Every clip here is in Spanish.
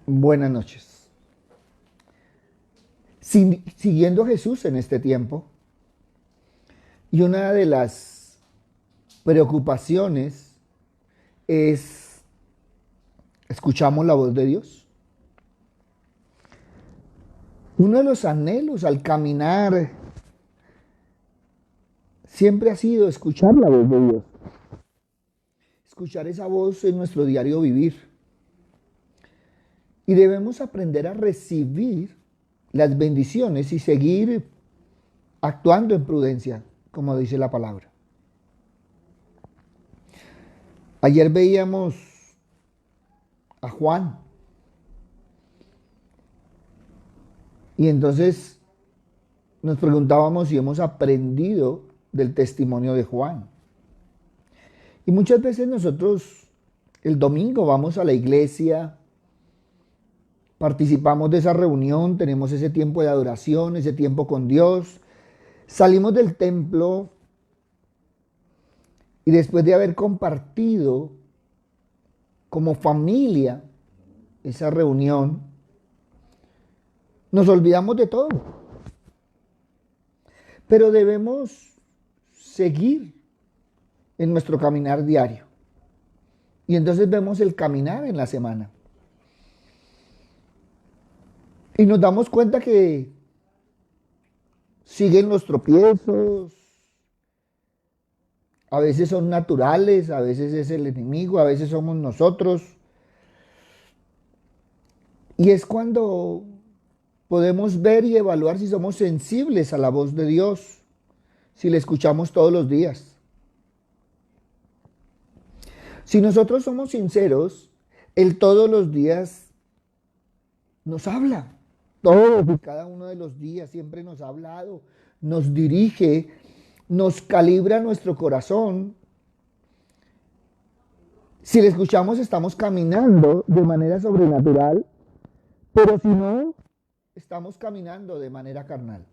Buenas noches. Siguiendo a Jesús en este tiempo, y una de las preocupaciones es, ¿escuchamos la voz de Dios? Uno de los anhelos al caminar siempre ha sido escuchar la voz de Dios, escuchar esa voz en nuestro diario vivir. Y debemos aprender a recibir las bendiciones y seguir actuando en prudencia, como dice la palabra. Ayer veíamos a Juan y entonces nos preguntábamos si hemos aprendido del testimonio de Juan. Y muchas veces nosotros el domingo vamos a la iglesia, participamos de esa reunión, tenemos ese tiempo de adoración, ese tiempo con Dios, salimos del templo y después de haber compartido como familia esa reunión, nos olvidamos de todo. Pero debemos seguir en nuestro caminar diario. Y entonces vemos el caminar en la semana. Y nos damos cuenta que siguen los tropiezos, a veces son naturales, a veces es el enemigo, a veces somos nosotros. Y es cuando podemos ver y evaluar si somos sensibles a la voz de Dios, si le escuchamos todos los días. Si nosotros somos sinceros, Él todos los días nos habla. Todos y cada uno de los días siempre nos ha hablado, nos dirige, nos calibra nuestro corazón. Si le escuchamos, estamos caminando de manera sobrenatural, pero si no, estamos caminando de manera carnal.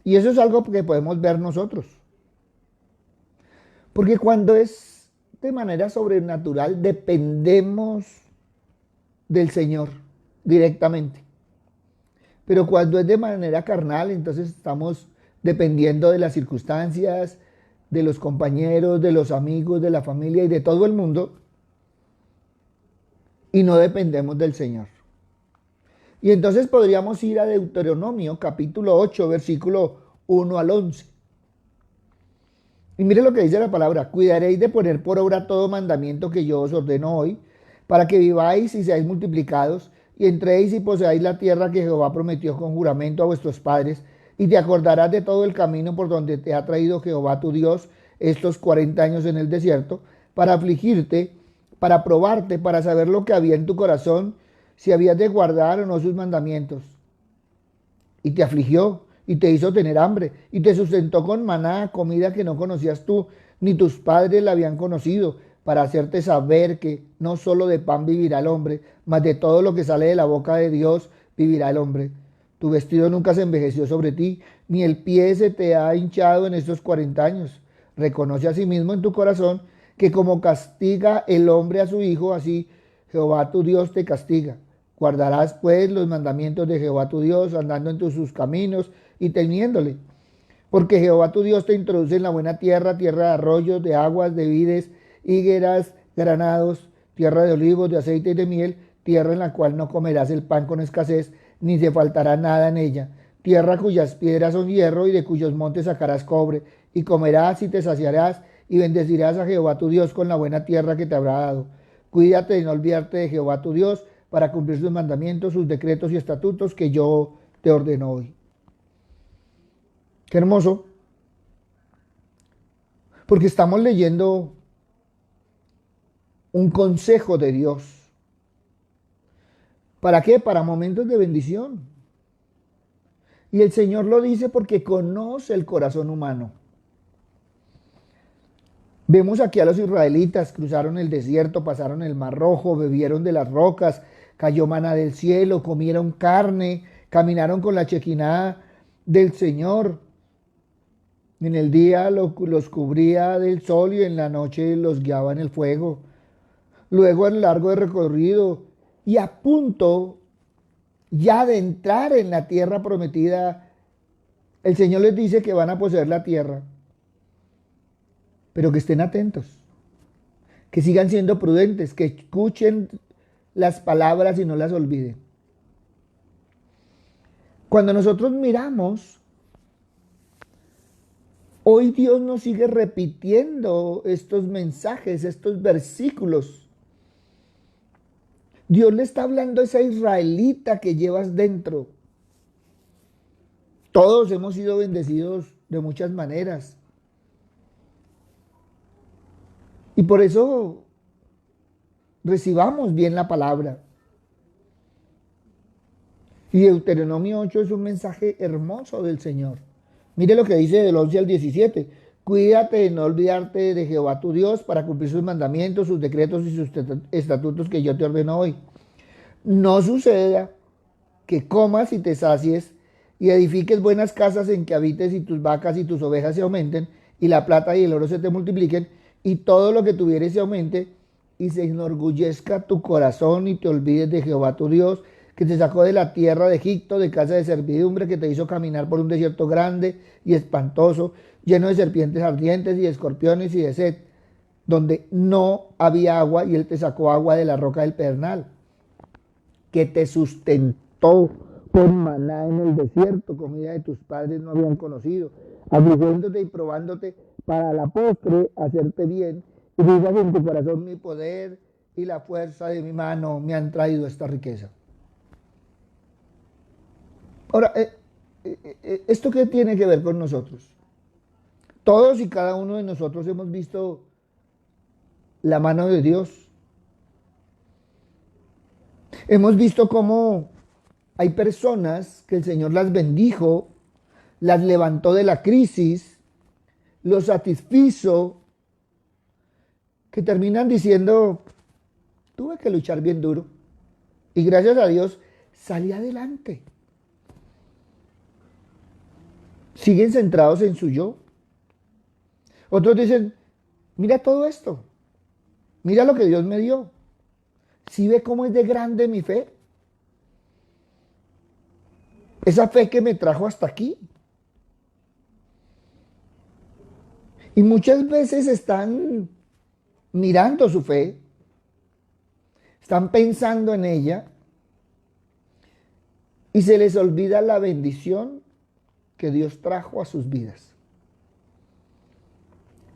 Y eso es algo que podemos ver nosotros. Porque cuando es de manera sobrenatural, dependemos del Señor directamente. Pero cuando es de manera carnal, entonces estamos dependiendo de las circunstancias, de los compañeros, de los amigos, de la familia y de todo el mundo. Y no dependemos del Señor. Y entonces podríamos ir a Deuteronomio capítulo 8, versículo 1 al 11. Y mire lo que dice la palabra: cuidaréis de poner por obra todo mandamiento que yo os ordeno hoy, para que viváis y seáis multiplicados, y entréis y poseáis la tierra que Jehová prometió con juramento a vuestros padres, y te acordarás de todo el camino por donde te ha traído Jehová tu Dios estos 40 años en el desierto, para afligirte, para probarte, para saber lo que había en tu corazón, si habías de guardar o no sus mandamientos. Y te afligió, y te hizo tener hambre, y te sustentó con maná, comida que no conocías tú, ni tus padres la habían conocido, para hacerte saber que no solo de pan vivirá el hombre, mas de todo lo que sale de la boca de Dios vivirá el hombre. Tu vestido nunca se envejeció sobre ti, ni el pie se te ha hinchado en estos 40 años. Reconoce a sí mismo en tu corazón que como castiga el hombre a su hijo, así Jehová tu Dios te castiga. Guardarás pues los mandamientos de Jehová tu Dios, andando en sus caminos y temiéndole. Porque Jehová tu Dios te introduce en la buena tierra, tierra de arroyos, de aguas, de vides, higueras, granados, tierra de olivos, de aceite y de miel, tierra en la cual no comerás el pan con escasez, ni te faltará nada en ella. Tierra cuyas piedras son hierro y de cuyos montes sacarás cobre, y comerás y te saciarás, y bendecirás a Jehová tu Dios con la buena tierra que te habrá dado. Cuídate de no olvidarte de Jehová tu Dios, para cumplir sus mandamientos, sus decretos y estatutos que yo te ordeno hoy. Qué hermoso, porque estamos leyendo un consejo de Dios. ¿Para qué? Para momentos de bendición. Y el Señor lo dice porque conoce el corazón humano. Vemos aquí a los israelitas, cruzaron el desierto, pasaron el Mar Rojo, bebieron de las rocas, cayó maná del cielo, comieron carne, caminaron con la chequinada del Señor. En el día los cubría del sol y en la noche los guiaba en el fuego. Luego, a lo largo del recorrido, y a punto ya de entrar en la tierra prometida, el Señor les dice que van a poseer la tierra, pero que estén atentos, que sigan siendo prudentes, que escuchen las palabras y no las olviden. Cuando nosotros miramos, hoy Dios nos sigue repitiendo estos mensajes, estos versículos. Dios le está hablando a esa israelita que llevas dentro. Todos hemos sido bendecidos de muchas maneras. Y por eso recibamos bien la palabra. Y Deuteronomio 8 es un mensaje hermoso del Señor. Mire lo que dice del 11 al 17. Cuídate de no olvidarte de Jehová tu Dios para cumplir sus mandamientos, sus decretos y sus estatutos que yo te ordeno hoy. No suceda que comas y te sacies y edifiques buenas casas en que habites y tus vacas y tus ovejas se aumenten y la plata y el oro se te multipliquen y todo lo que tuvieres se aumente y se enorgullezca tu corazón y te olvides de Jehová tu Dios, que te sacó de la tierra de Egipto, de casa de servidumbre, que te hizo caminar por un desierto grande y espantoso, lleno de serpientes ardientes y de escorpiones y de sed, donde no había agua y él te sacó agua de la roca del Pedernal, que te sustentó con maná en el desierto, comida de tus padres no habían conocido, afligiéndote y probándote para la postre hacerte bien, y digas en tu corazón: mi poder y la fuerza de mi mano me han traído esta riqueza. Ahora, ¿esto qué tiene que ver con nosotros? Todos y cada uno de nosotros hemos visto la mano de Dios. Hemos visto cómo hay personas que el Señor las bendijo, las levantó de la crisis, los satisfizo, que terminan diciendo: tuve que luchar bien duro y gracias a Dios salí adelante. Siguen centrados en su yo. Otros dicen: mira todo esto, mira lo que Dios me dio. ¿Sí ve cómo es de grande mi fe? Esa fe que me trajo hasta aquí. Y muchas veces están mirando su fe, están pensando en ella y se les olvida la bendición que Dios trajo a sus vidas.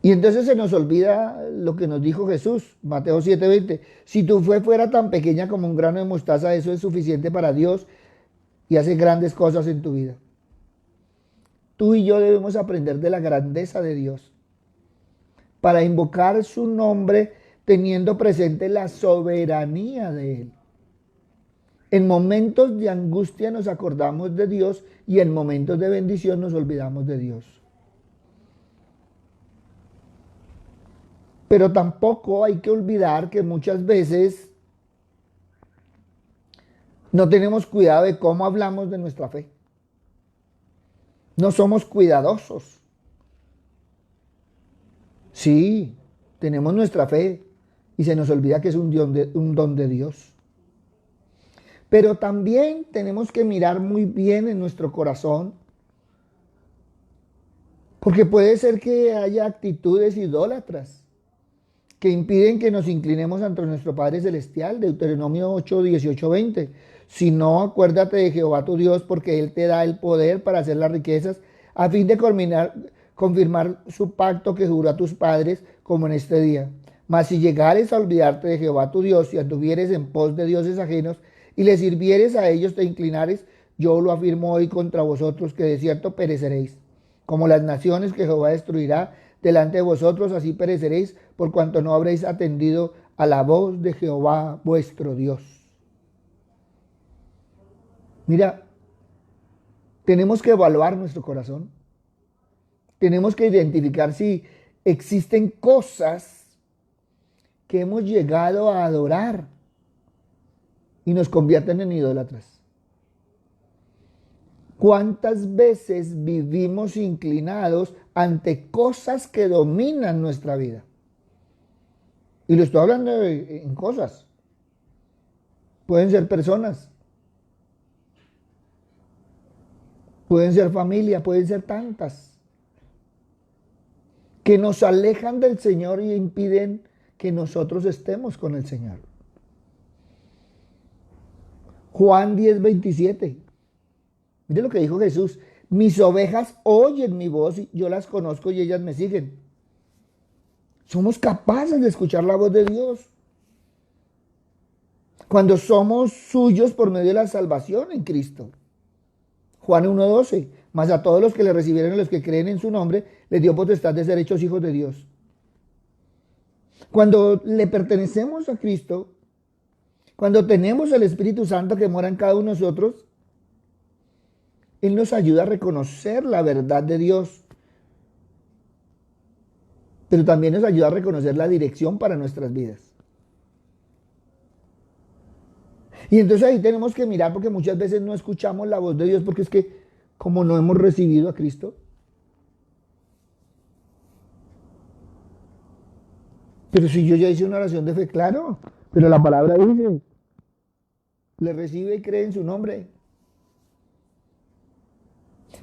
Y entonces se nos olvida lo que nos dijo Jesús, Mateo 7:20. Si tu fe fuera tan pequeña como un grano de mostaza, eso es suficiente para Dios y hace grandes cosas en tu vida. Tú y yo debemos aprender de la grandeza de Dios para invocar su nombre teniendo presente la soberanía de Él. En momentos de angustia nos acordamos de Dios y en momentos de bendición nos olvidamos de Dios. Pero tampoco hay que olvidar que muchas veces no tenemos cuidado de cómo hablamos de nuestra fe. No somos cuidadosos. Sí, tenemos nuestra fe y se nos olvida que es un don de Dios. Pero también tenemos que mirar muy bien en nuestro corazón, porque puede ser que haya actitudes idólatras que impiden que nos inclinemos ante nuestro Padre Celestial. Deuteronomio 8, 18, 20. Si no, acuérdate de Jehová tu Dios, porque Él te da el poder para hacer las riquezas, a fin de confirmar su pacto que juró a tus padres, como en este día. Mas si llegares a olvidarte de Jehová tu Dios y anduvieres en pos de dioses ajenos, y les sirvieres a ellos, te inclinares, yo lo afirmo hoy contra vosotros, que de cierto pereceréis. Como las naciones que Jehová destruirá delante de vosotros, así pereceréis, por cuanto no habréis atendido a la voz de Jehová vuestro Dios. Mira, tenemos que evaluar nuestro corazón. Tenemos que identificar si existen cosas que hemos llegado a adorar y nos convierten en idólatras. ¿Cuántas veces vivimos inclinados ante cosas que dominan nuestra vida? Y lo estoy hablando en cosas. Pueden ser personas, pueden ser familia, pueden ser tantas, que nos alejan del Señor y impiden que nosotros estemos con el Señor. Juan 10:27. Mire lo que dijo Jesús. Mis ovejas oyen mi voz y yo las conozco y ellas me siguen. Somos capaces de escuchar la voz de Dios cuando somos suyos por medio de la salvación en Cristo. Juan 1:12. Mas a todos los que le recibieron y los que creen en su nombre, les dio potestad de ser hechos hijos de Dios. Cuando le pertenecemos a Cristo, cuando tenemos el Espíritu Santo que mora en cada uno de nosotros, Él nos ayuda a reconocer la verdad de Dios, pero también nos ayuda a reconocer la dirección para nuestras vidas. Y entonces ahí tenemos que mirar, porque muchas veces no escuchamos la voz de Dios, porque es que como no hemos recibido a Cristo. Pero si yo ya hice una oración de fe, claro, pero la palabra dice, le recibe y cree en su nombre.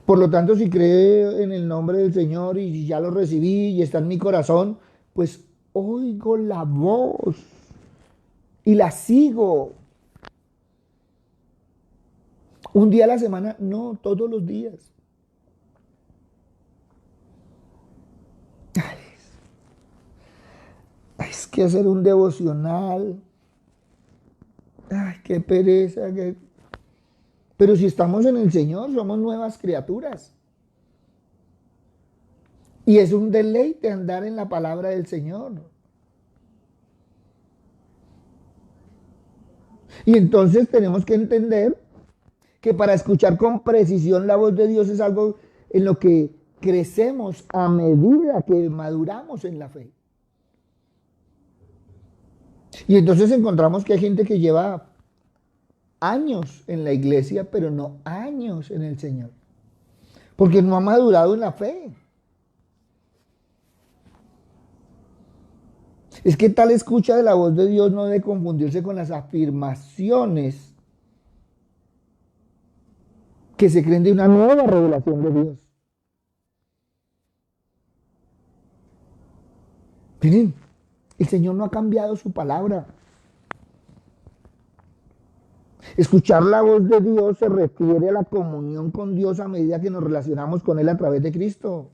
Por lo tanto, si cree en el nombre del Señor y ya lo recibí y está en mi corazón, pues oigo la voz y la sigo. Un día a la semana, no, todos los días. Es que hacer un devocional, ay, qué pereza. Pero si estamos en el Señor, somos nuevas criaturas. Y es un deleite andar en la palabra del Señor. Y entonces tenemos que entender que para escuchar con precisión la voz de Dios es algo en lo que crecemos a medida que maduramos en la fe. Y entonces encontramos que hay gente que lleva años en la iglesia, pero no años en el Señor, porque no ha madurado en la fe. Es que tal escucha de la voz de Dios no debe confundirse con las afirmaciones que se creen de una nueva revelación de Dios. Miren, el Señor no ha cambiado su palabra. Escuchar la voz de Dios se refiere a la comunión con Dios a medida que nos relacionamos con Él a través de Cristo.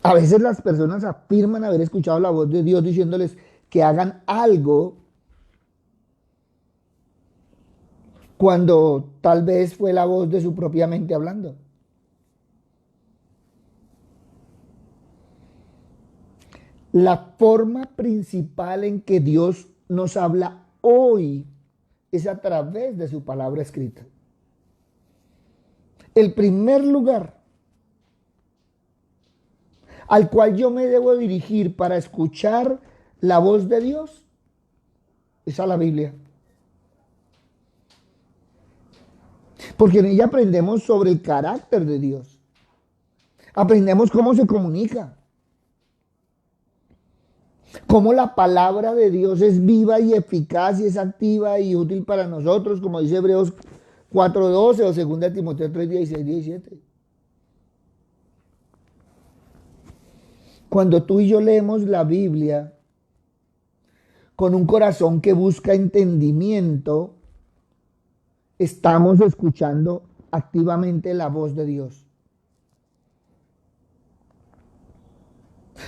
A veces las personas afirman haber escuchado la voz de Dios diciéndoles que hagan algo cuando tal vez fue la voz de su propia mente hablando. La forma principal en que Dios nos habla hoy es a través de su palabra escrita. El primer lugar al cual yo me debo dirigir para escuchar la voz de Dios es a la Biblia. Porque en ella aprendemos sobre el carácter de Dios. Aprendemos cómo se comunica. Cómo la palabra de Dios es viva y eficaz y es activa y útil para nosotros, como dice Hebreos 4:12 o 2 Timoteo 3:16-17. Cuando tú y yo leemos la Biblia con un corazón que busca entendimiento, estamos escuchando activamente la voz de Dios.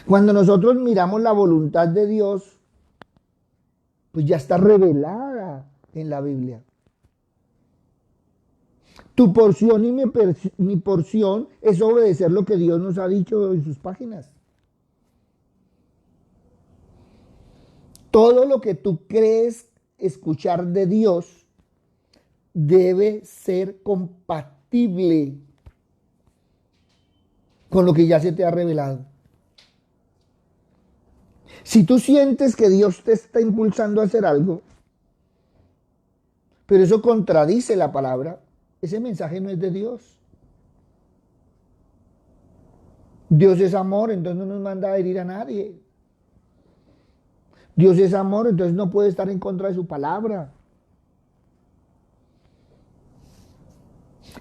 Cuando nosotros miramos la voluntad de Dios, pues ya está revelada en la Biblia. Tu porción y mi porción es obedecer lo que Dios nos ha dicho en sus páginas. Todo lo que tú crees escuchar de Dios debe ser compatible con lo que ya se te ha revelado. Si tú sientes que Dios te está impulsando a hacer algo, pero eso contradice la palabra, ese mensaje no es de Dios. Dios es amor, entonces no nos manda a herir a nadie. Dios es amor, entonces no puede estar en contra de su palabra.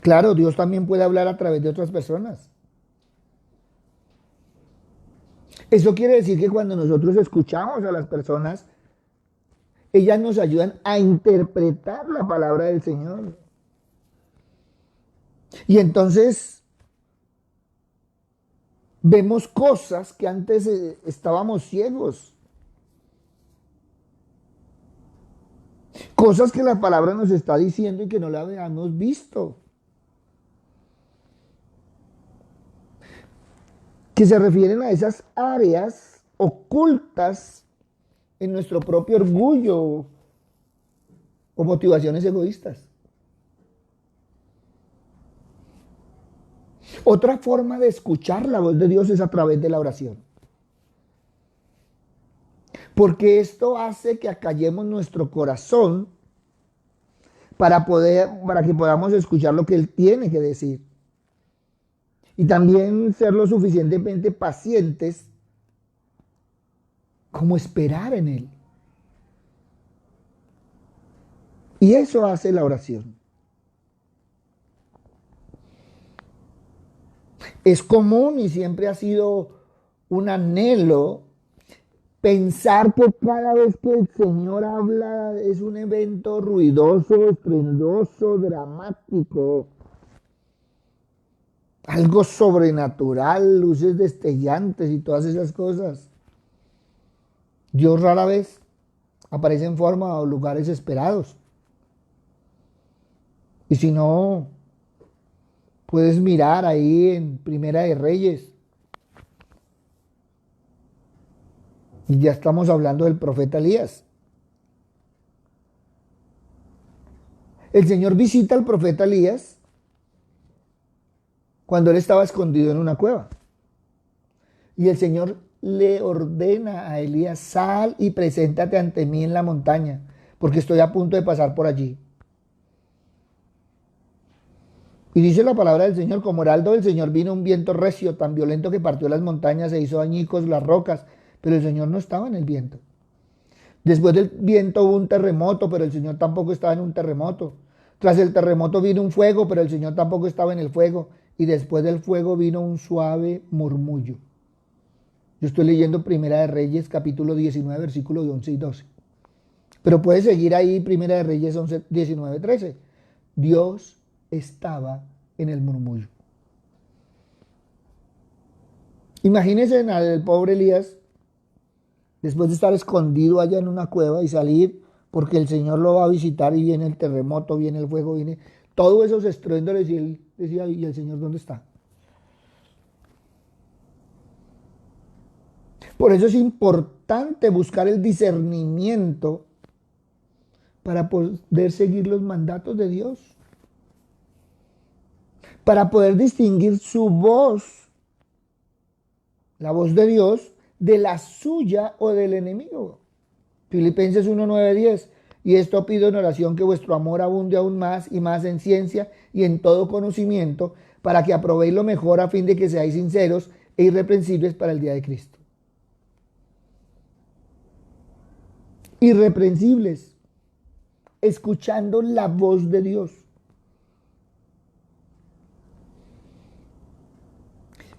Claro, Dios también puede hablar a través de otras personas. Eso quiere decir que cuando nosotros escuchamos a las personas, ellas nos ayudan a interpretar la palabra del Señor. Y entonces vemos cosas que antes estábamos ciegos. Cosas que la palabra nos está diciendo y que no la habíamos visto. Que se refieren a esas áreas ocultas en nuestro propio orgullo o motivaciones egoístas. Otra forma de escuchar la voz de Dios es a través de la oración. Porque esto hace que acallemos nuestro corazón para que podamos escuchar lo que Él tiene que decir. Y también ser lo suficientemente pacientes como esperar en Él. Y eso hace la oración. Es común y siempre ha sido un anhelo pensar que cada vez que el Señor habla es un evento ruidoso, estruendoso, dramático, algo sobrenatural, luces destellantes y todas esas cosas. Dios rara vez aparece en forma o lugares esperados. Y si no, puedes mirar ahí en Primera de Reyes. Y ya estamos hablando del profeta Elías. El Señor visita al profeta Elías cuando él estaba escondido en una cueva. Y el Señor le ordena a Elías: sal y preséntate ante mí en la montaña, porque estoy a punto de pasar por allí. Y dice la palabra del Señor: como heraldo del Señor vino un viento recio, tan violento que partió las montañas e hizo añicos las rocas, pero el Señor no estaba en el viento. Después del viento hubo un terremoto, pero el Señor tampoco estaba en un terremoto. Tras el terremoto vino un fuego, pero el Señor tampoco estaba en el fuego. Y después del fuego vino un suave murmullo. Yo estoy leyendo Primera de Reyes, capítulo 19, versículos 11 y 12. Pero puedes seguir ahí, Primera de Reyes 11, 19, 13. Dios estaba en el murmullo. Imagínense al pobre Elías, después de estar escondido allá en una cueva y salir, porque el Señor lo va a visitar y viene el terremoto, viene el fuego, viene todos esos estruendos, y él decía: ¿y el Señor dónde está? Por eso es importante buscar el discernimiento para poder seguir los mandatos de Dios, para poder distinguir su voz, la voz de Dios, de la suya o del enemigo. Filipenses 1, 9, 10. Y esto pido en oración, que vuestro amor abunde aún más y más en ciencia y en todo conocimiento, para que aprobéis lo mejor, a fin de que seáis sinceros e irreprensibles para el día de Cristo. Irreprensibles, escuchando la voz de Dios.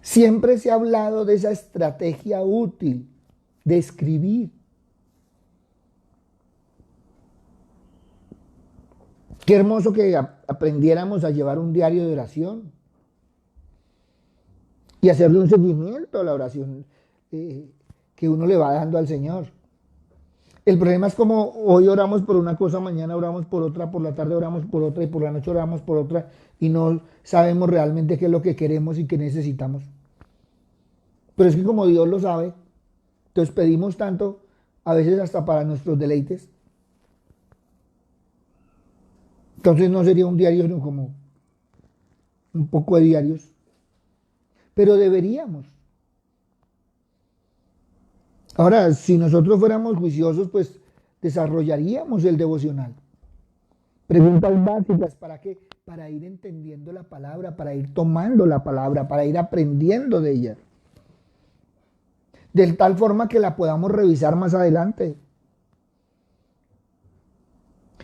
Siempre se ha hablado de esa estrategia útil de escribir. Qué hermoso que aprendiéramos a llevar un diario de oración y hacerle un seguimiento a la oración que uno le va dando al Señor. El problema es como hoy oramos por una cosa, mañana oramos por otra, por la tarde oramos por otra y por la noche oramos por otra, y no sabemos realmente qué es lo que queremos y qué necesitamos. Pero es que como Dios lo sabe, entonces pedimos tanto, a veces hasta para nuestros deleites. Entonces no sería un diario, sino como un poco de diarios. Pero deberíamos. Ahora, si nosotros fuéramos juiciosos, pues desarrollaríamos el devocional. Preguntas básicas, ¿para qué? Para ir entendiendo la palabra, para ir tomando la palabra, para ir aprendiendo de ella. de tal forma que la podamos revisar más adelante.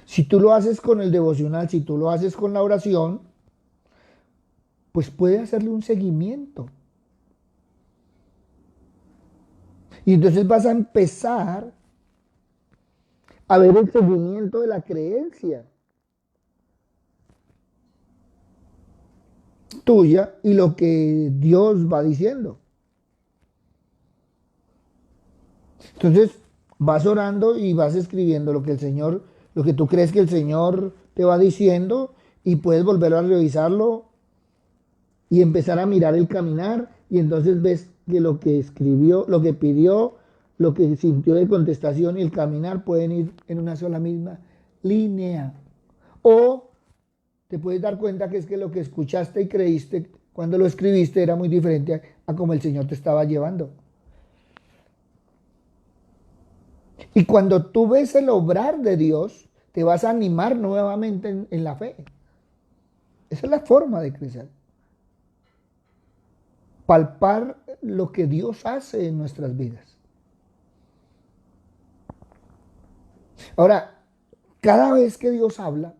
Si tú lo haces con el devocional, si tú lo haces con la oración, pues puede hacerle un seguimiento. Y entonces vas a empezar a ver el seguimiento de la creencia tuya y lo que Dios va diciendo. Entonces vas orando y vas escribiendo lo que el Señor, lo que tú crees que el Señor te va diciendo y puedes volver a revisarlo y empezar a mirar el caminar y entonces ves que lo que escribió, lo que pidió, lo que sintió de contestación y el caminar pueden ir en una sola misma línea. O te puedes dar cuenta que es que lo que escuchaste y creíste cuando lo escribiste era muy diferente a como el Señor te estaba llevando. Y cuando tú ves el obrar de Dios, te vas a animar nuevamente en la fe. Esa es la forma de crecer. Palpar lo que Dios hace en nuestras vidas. Ahora, cada vez que Dios habla,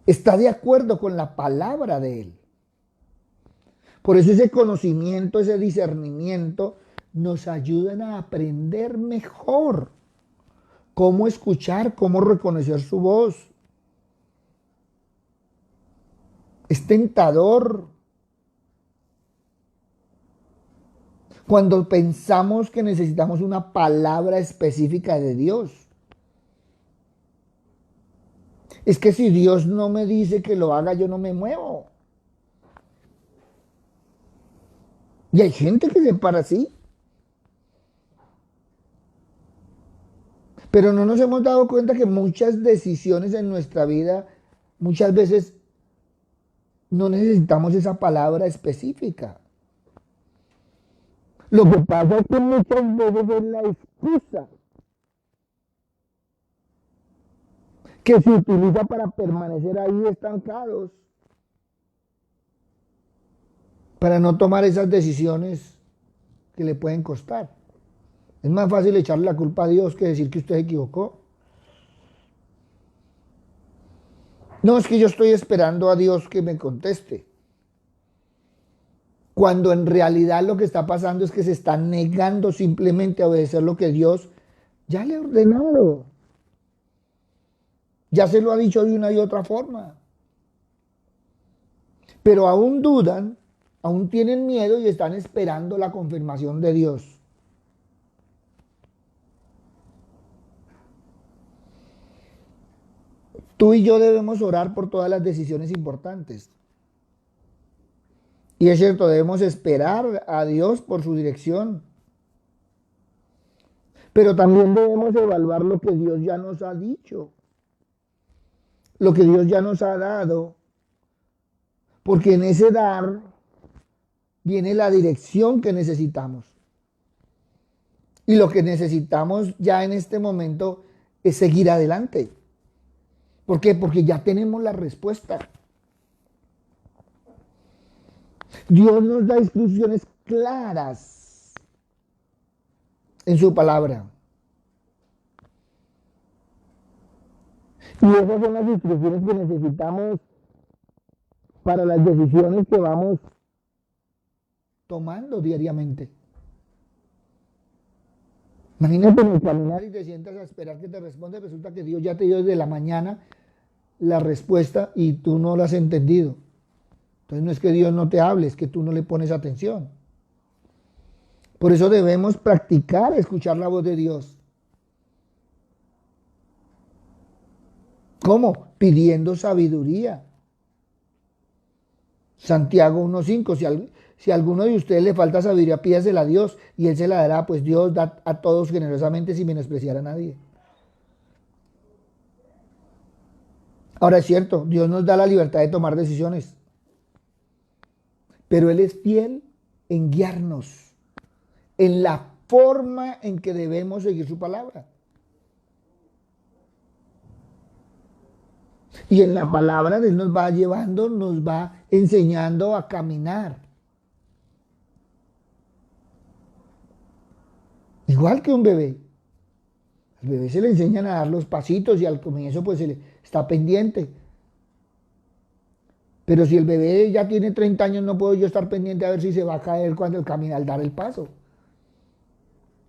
está de acuerdo con la palabra de Él. Por eso ese conocimiento, ese discernimiento, nos ayudan a aprender mejor cómo escuchar, cómo reconocer su voz. Es tentador cuando pensamos que necesitamos una palabra específica de Dios. Es que si Dios no me dice que lo haga, yo no me muevo. Y hay gente que se para así. Pero no nos hemos dado cuenta que muchas decisiones en nuestra vida, muchas veces no necesitamos esa palabra específica. Lo que pasa es que muchas veces es la excusa que se utiliza para permanecer ahí estancados, para no tomar esas decisiones que le pueden costar. Es más fácil echarle la culpa a Dios que decir que usted se equivocó. No, es que yo estoy esperando a Dios que me conteste. Cuando en realidad lo que está pasando es que se está negando simplemente a obedecer lo que Dios ya le ha ordenado. Ya se lo ha dicho de una y otra forma. Pero aún dudan, aún tienen miedo y están esperando la confirmación de Dios. Tú y yo debemos orar por todas las decisiones importantes. Y es cierto, debemos esperar a Dios por su dirección. Pero también debemos evaluar lo que Dios ya nos ha dicho, lo que Dios ya nos ha dado, porque en ese dar viene la dirección que necesitamos. Y lo que necesitamos ya en este momento es seguir adelante. ¿Por qué? Porque ya tenemos la respuesta. Dios nos da instrucciones claras en su palabra. Y esas son las instrucciones que necesitamos para las decisiones que vamos tomando diariamente. Imagínate en el caminar y te sientas a esperar que te responda. Resulta que Dios ya te dio desde la mañana la respuesta y tú no la has entendido. Entonces no es que Dios no te hable, es que tú no le pones atención. Por eso debemos practicar escuchar la voz de Dios. ¿Cómo? Pidiendo sabiduría. Santiago 1:5, si a alguno de ustedes le falta sabiduría, pídasela a Dios y Él se la dará, pues Dios da a todos generosamente sin menospreciar a nadie. Ahora es cierto, Dios nos da la libertad de tomar decisiones, pero Él es fiel en guiarnos, en la forma en que debemos seguir su palabra. Y en la palabra Él nos va llevando, nos va enseñando a caminar. Igual que un bebé. Al bebé se le enseñan a dar los pasitos y al comienzo pues se le está pendiente. Pero si el bebé ya tiene 30 años, no puedo yo estar pendiente a ver si se va a caer cuando camina al dar el paso.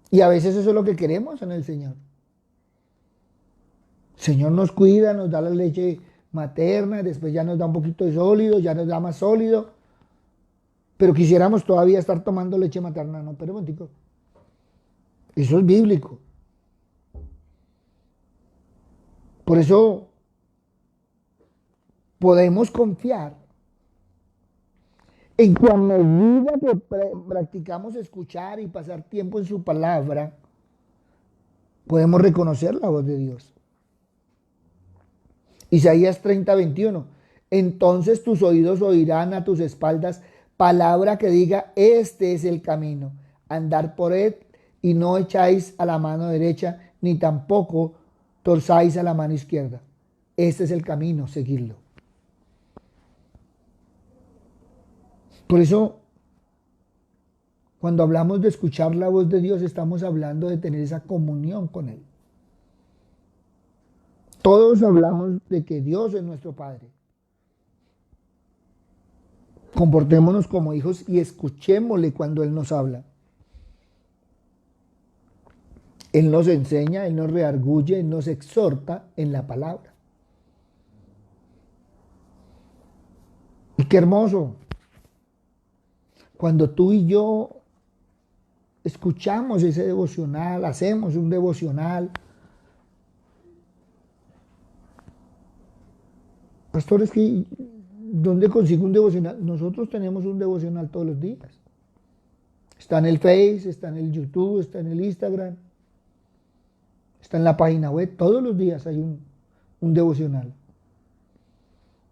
Y a veces eso es lo que queremos en el Señor. El Señor nos cuida, nos da la leche materna, después ya nos da un poquito de sólido, ya nos da más sólido. Pero quisiéramos todavía estar tomando leche materna. No, pero un momentico. Eso es bíblico. Por eso podemos confiar en que a medida que practicamos escuchar y pasar tiempo en su palabra, podemos reconocer la voz de Dios. Isaías 30:21. Entonces tus oídos oirán a tus espaldas palabra que diga, este es el camino, andar por él y no echáis a la mano derecha, ni tampoco torzáis a la mano izquierda. Este es el camino, seguidlo. Por eso, cuando hablamos de escuchar la voz de Dios, estamos hablando de tener esa comunión con Él. Todos hablamos de que Dios es nuestro Padre. Comportémonos como hijos y escuchémosle cuando Él nos habla. Él nos enseña, Él nos redarguye, Él nos exhorta en la palabra. Y qué hermoso. Cuando tú y yo escuchamos ese devocional, hacemos un devocional. Pastor, es que ¿dónde consigo un devocional? Nosotros tenemos un devocional todos los días. Está en el Face, está en el YouTube, está en el Instagram, está en la página web. Todos los días hay un devocional.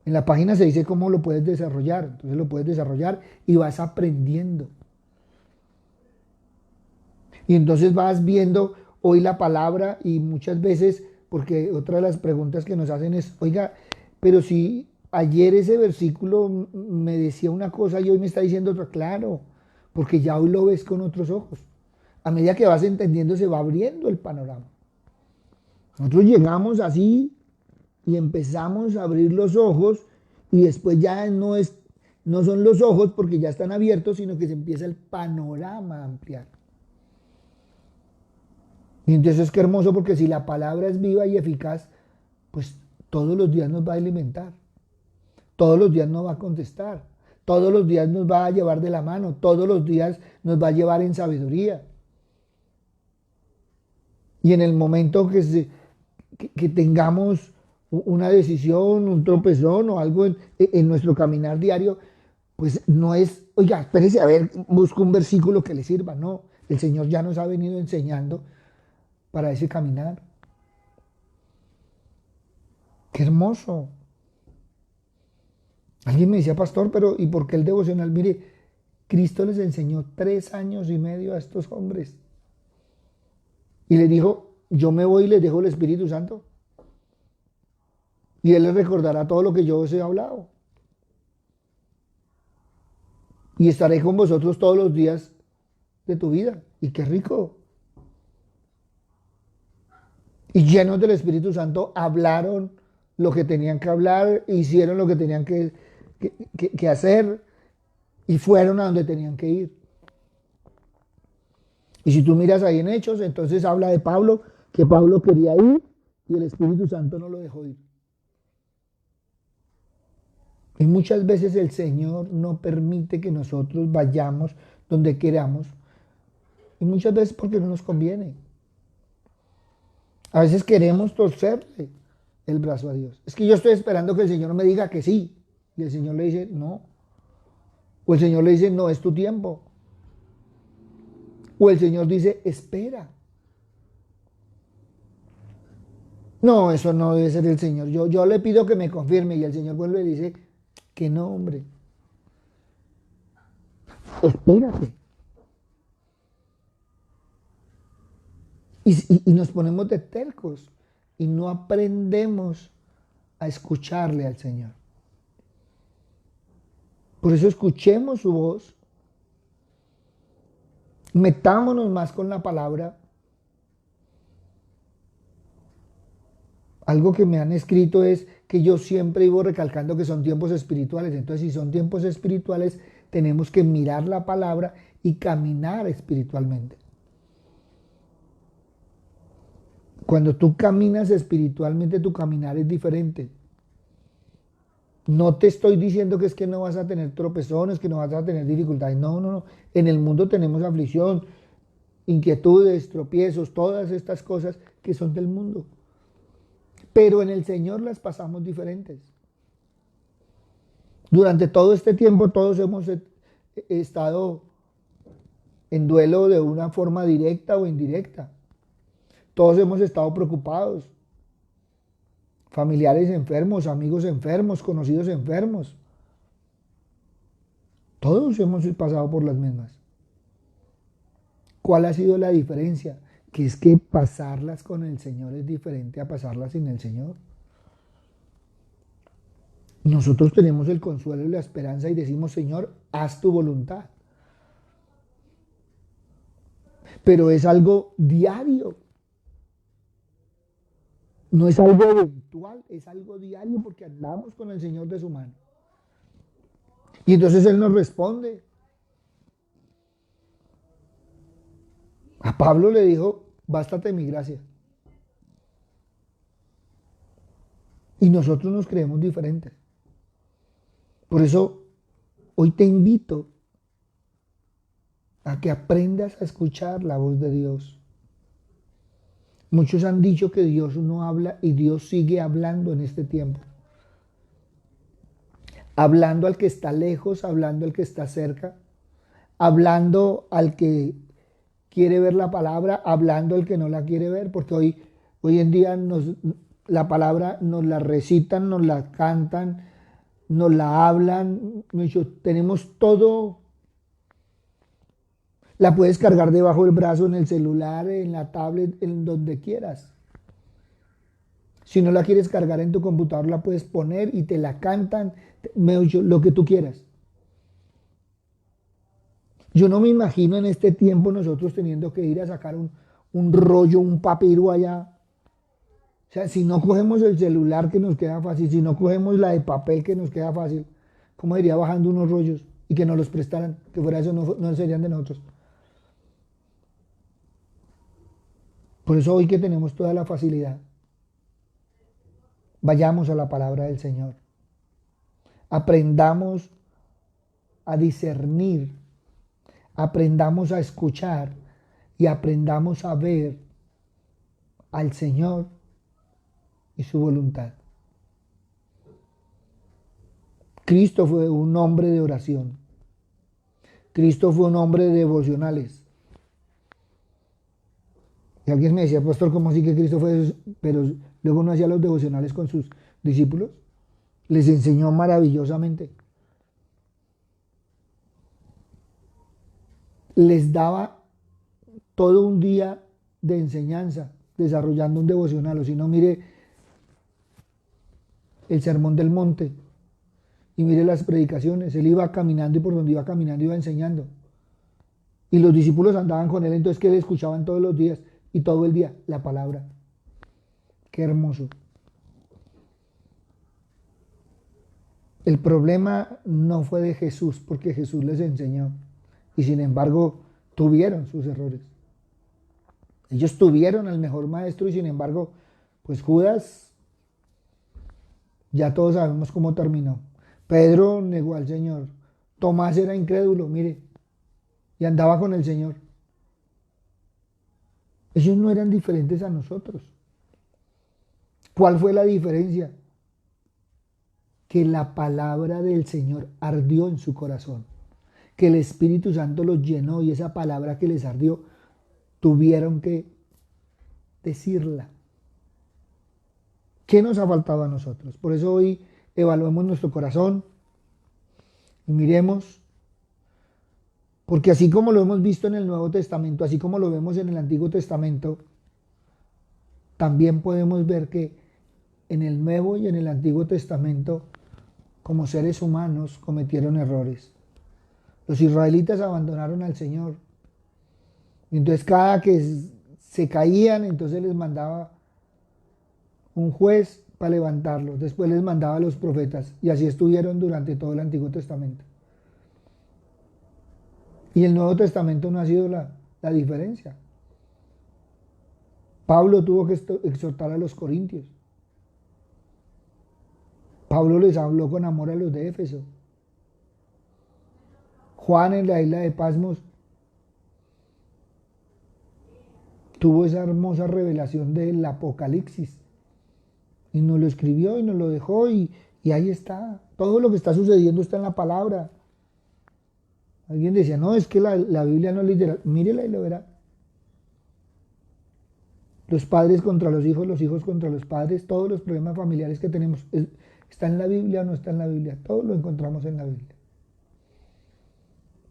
En la página se dice cómo lo puedes desarrollar. Entonces lo puedes desarrollar y vas aprendiendo. Y entonces vas viendo hoy la palabra y muchas veces, porque otra de las preguntas que nos hacen es, oiga, pero si ayer ese versículo me decía una cosa y hoy me está diciendo otra, claro, porque ya hoy lo ves con otros ojos. A medida que vas entendiendo se va abriendo el panorama. Nosotros llegamos así y empezamos a abrir los ojos y después ya no son los ojos porque ya están abiertos, sino que se empieza el panorama a ampliar. Y entonces es que hermoso porque si la palabra es viva y eficaz, pues todos los días nos va a alimentar, todos los días nos va a contestar, todos los días nos va a llevar de la mano, todos los días nos va a llevar en sabiduría. Y en el momento que tengamos una decisión, un tropezón o algo en nuestro caminar diario, pues no es, oiga, espérese a ver, busco un versículo que le sirva. No, el Señor ya nos ha venido enseñando para ese caminar. Qué hermoso. Alguien me decía, pastor, pero ¿y por qué el devocional? Mire, Cristo les enseñó 3 años y medio a estos hombres. Y les dijo, yo me voy y les dejo el Espíritu Santo. Y Él les recordará todo lo que yo os he hablado. Y estaré con vosotros todos los días de tu vida. Y qué rico. Y llenos del Espíritu Santo hablaron lo que tenían que hablar, hicieron lo que tenían que hacer y fueron a donde tenían que ir. Y si tú miras ahí en Hechos, entonces habla de Pablo, que Pablo quería ir y el Espíritu Santo no lo dejó ir. Y muchas veces el Señor no permite que nosotros vayamos donde queramos. Y muchas veces porque no nos conviene. A veces queremos torcerle el brazo a Dios. Es que yo estoy esperando que el Señor me diga que sí. Y el Señor le dice, no. O el Señor le dice, no es tu tiempo. O el Señor dice, espera. No, eso no debe ser el Señor. Yo le pido que me confirme y el Señor vuelve y dice, que no, hombre. Espérate. Y nos ponemos de tercos y no aprendemos a escucharle al Señor. Por eso escuchemos su voz Metámonos más con la palabra. Algo que me han escrito es que yo siempre vivo recalcando que son tiempos espirituales. Entonces, si son tiempos espirituales, tenemos que mirar la palabra y caminar espiritualmente. Cuando tú caminas espiritualmente, tu caminar es diferente. No te estoy diciendo que es que no vas a tener tropezones, que no vas a tener dificultades. No, no, no. En el mundo tenemos aflicción, inquietudes, tropiezos, todas estas cosas que son del mundo. Pero en el Señor las pasamos diferentes. Durante todo este tiempo todos hemos estado en duelo de una forma directa o indirecta. Todos hemos estado preocupados. Familiares enfermos, amigos enfermos, conocidos enfermos. Todos hemos pasado por las mismas. ¿Cuál ha sido la diferencia? Que es que pasarlas con el Señor es diferente a pasarlas sin el Señor. Nosotros tenemos el consuelo y la esperanza y decimos, Señor, haz tu voluntad. Pero es algo diario. No es algo eventual, es algo diario porque andamos con el Señor de su mano. Y entonces Él nos responde. A Pablo le dijo, bástate mi gracia. Y nosotros nos creemos diferentes. Por eso hoy te invito a que aprendas a escuchar la voz de Dios. Muchos han dicho que Dios no habla y Dios sigue hablando en este tiempo. Hablando al que está lejos, hablando al que está cerca, hablando al que quiere ver la palabra, hablando al que no la quiere ver, porque hoy en día la palabra nos la recitan, nos la cantan, nos la hablan, tenemos todo. La puedes cargar debajo del brazo, en el celular, en la tablet, en donde quieras. Si no la quieres cargar en tu computador, la puedes poner y te la cantan, lo que tú quieras. Yo no me imagino en este tiempo nosotros teniendo que ir a sacar un rollo, un papiro allá. O sea, si no cogemos el celular que nos queda fácil, si no cogemos la de papel que nos queda fácil, ¿cómo iría bajando unos rollos y que nos los prestaran? Que fuera eso no serían de nosotros. Por eso hoy que tenemos toda la facilidad, vayamos a la palabra del Señor. Aprendamos a discernir, aprendamos a escuchar y aprendamos a ver al Señor y su voluntad. Cristo fue un hombre de oración. Cristo fue un hombre de devocionales. Y alguien me decía, pastor, ¿cómo así que Cristo fue? Pero luego no hacía los devocionales con sus discípulos. Les enseñó maravillosamente. Les daba todo un día de enseñanza, desarrollando un devocional. O si no, mire el Sermón del Monte y mire las predicaciones. Él iba caminando y por donde iba caminando iba enseñando. Y los discípulos andaban con él, entonces que le escuchaban todos los días y todo el día la palabra. Qué hermoso. El problema no fue de Jesús, porque Jesús les enseñó. Y sin embargo, tuvieron sus errores. Ellos tuvieron al mejor maestro y sin embargo, pues Judas, ya todos sabemos cómo terminó. Pedro negó al Señor. Tomás era incrédulo, mire, y andaba con el Señor. Ellos no eran diferentes a nosotros. ¿Cuál fue la diferencia? Que la palabra del Señor ardió en su corazón, que el Espíritu Santo los llenó y esa palabra que les ardió, tuvieron que decirla. ¿Qué nos ha faltado a nosotros? Por eso hoy evaluemos nuestro corazón y miremos, porque así como lo hemos visto en el Nuevo Testamento, así como lo vemos en el Antiguo Testamento, también podemos ver que en el Nuevo y en el Antiguo Testamento, como seres humanos, cometieron errores. Los israelitas abandonaron al Señor. Entonces cada que se caían, entonces les mandaba un juez para levantarlos. Después les mandaba a los profetas. Y así estuvieron durante todo el Antiguo Testamento. Y el Nuevo Testamento no ha sido la diferencia. Pablo tuvo que exhortar a los corintios. Pablo les habló con amor a los de Éfeso. Juan en la isla de Pasmos tuvo esa hermosa revelación del Apocalipsis. Y nos lo escribió y nos lo dejó y ahí está. Todo lo que está sucediendo está en la palabra. Alguien decía, no, es que la Biblia no es literal. Mírela y lo verá. Los padres contra los hijos contra los padres, todos los problemas familiares que tenemos, ¿está en la Biblia o no está en la Biblia? Todo lo encontramos en la Biblia.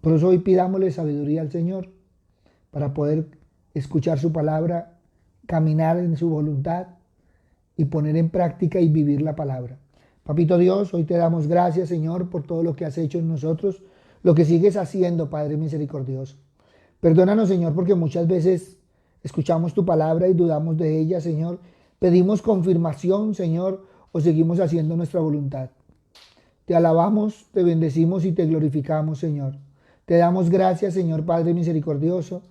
Por eso hoy pidámosle sabiduría al Señor para poder escuchar su palabra, caminar en su voluntad y poner en práctica y vivir la palabra. Papito Dios, hoy te damos gracias, Señor, por todo lo que has hecho en nosotros, lo que sigues haciendo, Padre misericordioso. Perdónanos, Señor, porque muchas veces escuchamos tu palabra y dudamos de ella, Señor. Pedimos confirmación, Señor, o seguimos haciendo nuestra voluntad. Te alabamos, te bendecimos y te glorificamos, Señor. Te damos gracias, Señor Padre misericordioso,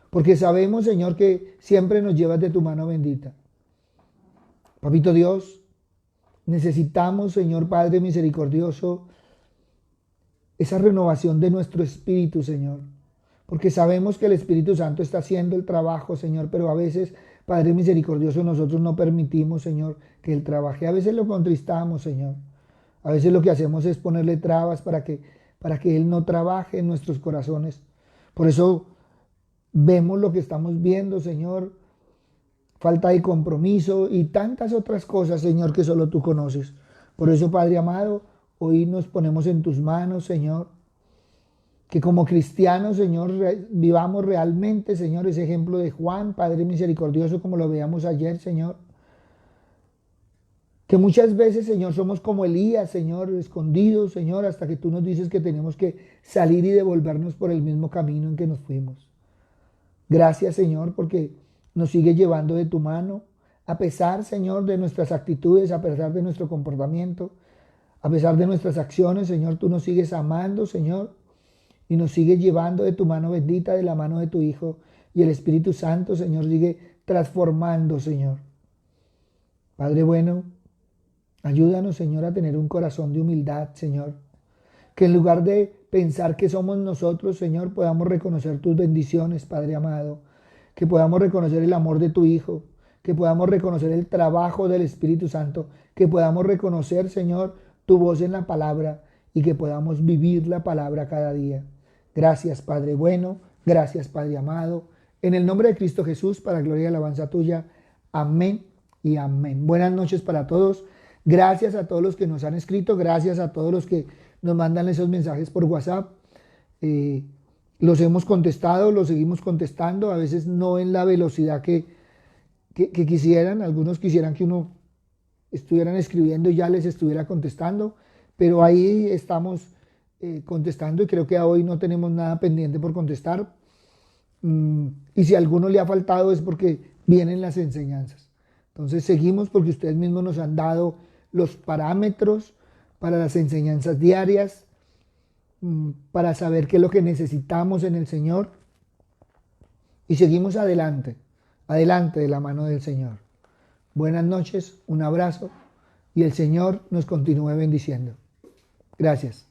porque sabemos, Señor, que siempre nos llevas de tu mano bendita. Papito Dios, necesitamos, Señor Padre misericordioso, esa renovación de nuestro espíritu, Señor. Porque sabemos que el Espíritu Santo está haciendo el trabajo, Señor, pero a veces, Padre misericordioso, nosotros no permitimos, Señor, que Él trabaje. A veces lo contristamos, Señor. A veces lo que hacemos es ponerle trabas para que Él no trabaje en nuestros corazones. Por eso vemos lo que estamos viendo, Señor. Falta de compromiso y tantas otras cosas, Señor, que solo tú conoces. Por eso, Padre amado, hoy nos ponemos en tus manos, Señor. Que como cristianos, Señor, vivamos realmente, Señor, ese ejemplo de Juan, Padre misericordioso, como lo veíamos ayer, Señor. Que muchas veces, Señor, somos como Elías, Señor, escondidos, Señor, hasta que tú nos dices que tenemos que salir y devolvernos por el mismo camino en que nos fuimos. Gracias, Señor, porque nos sigue llevando de tu mano, a pesar, Señor, de nuestras actitudes, a pesar de nuestro comportamiento, a pesar de nuestras acciones, Señor, tú nos sigues amando, Señor, y nos sigues llevando de tu mano bendita, de la mano de tu Hijo, y el Espíritu Santo, Señor, sigue transformando, Señor. Padre bueno, ayúdanos, Señor, a tener un corazón de humildad, Señor, que en lugar de pensar que somos nosotros, Señor, podamos reconocer tus bendiciones, Padre amado, que podamos reconocer el amor de tu Hijo, que podamos reconocer el trabajo del Espíritu Santo, que podamos reconocer, Señor, tu voz en la palabra y que podamos vivir la palabra cada día. Gracias, Padre bueno, gracias, Padre amado. En el nombre de Cristo Jesús, para gloria y alabanza tuya. Amén y amén. Buenas noches para todos. Gracias a todos los que nos han escrito, gracias a todos los que nos mandan esos mensajes por WhatsApp. Los hemos contestado, los seguimos contestando, a veces no en la velocidad que quisieran. Algunos quisieran que uno estuvieran escribiendo y ya les estuviera contestando, pero ahí estamos contestando y creo que hoy no tenemos nada pendiente por contestar. Y si a alguno le ha faltado es porque vienen las enseñanzas. Entonces seguimos porque ustedes mismos nos han dado los parámetros para las enseñanzas diarias, para saber qué es lo que necesitamos en el Señor. Y seguimos adelante, adelante de la mano del Señor. Buenas noches, un abrazo y el Señor nos continúe bendiciendo. Gracias.